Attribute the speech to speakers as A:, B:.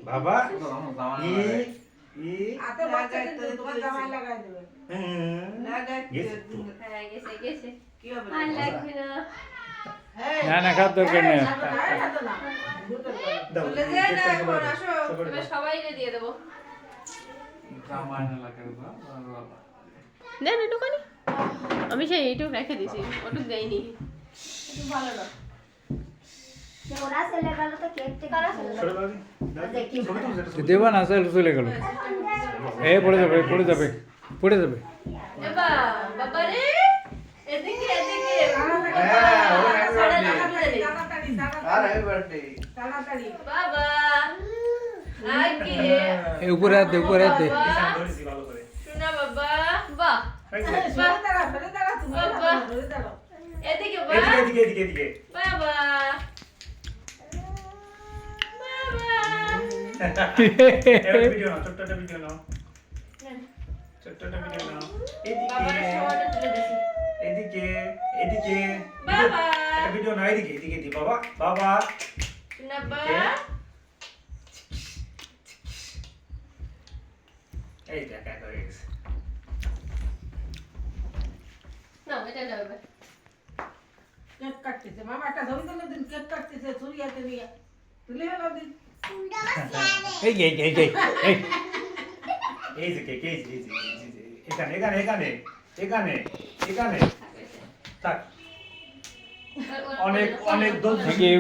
A: বাবা ই ই
B: হাতে বাচ্চা কিন্তু তোমার জামাই লাগাই দেবে।
A: গেছে তো।
C: হ্যাঁ গেছে গেছে
B: কি হবে?
C: আর লাগবে না
D: না না খাওয়ার দরকার নেই
A: দাও
B: বলে যে না এখন আসো।
C: এবার সবাইকে দিয়ে দেবো দেন একটুখানি আমি সেই এইটুক রেখে দিয়েছি ওটুক দেয়নি একটু ভালো না
E: ওরা চলে গেল তো কেক টেক করা চলে গেল।
D: দেবা না চলে গেল এ পড়ে যাবে পড়ে যাবে পড়ে যাবে
C: এবা বাবা রে এদিকে এদিকে
A: হ্যাঁ ও
B: তাড়াতাড়ি
A: আর হ্যাপি বার্থডে
B: তাড়াতাড়ি
C: বাবা আগে
D: এ উপরে হাত দে উপরে হাত দে
A: ধরেছি ভালো করে
C: শোনা বাবা বাহ
B: ফেলে দাঁড়া তুমি
C: বাবা।
B: ফেলে দাঁড়াও।
C: এদিকে বা
A: এদিকে এদিকে এদিকে
C: বাবা বাবা
A: এবার ভিডিও নাও ছোট্ট একটা ভিডিও নাও ছোট্ট একটা ভিডিও নাও
C: বাবার সমানে তুলে দিছি
A: এদিকে এদিকে
C: বাবা।
A: একটা ভিডিও নাও এদিকে এদিকে দি বাবা বাবা
C: শোনা বা
A: এই দেখ এক হয়ে গেছে
C: না এটা যাবে
B: কেক কাটতেছে মামা একটা ধরে দিল দিন কেক কাটতেছে ছুরি হাতে নিয়ে তুলে হলো দিন
D: এই এই এই এই এই
A: এই যে কেক এই যে এখানে এখানে এখানে এখানে এখানে থাক অনেক অনেক দোষ
D: Thank you.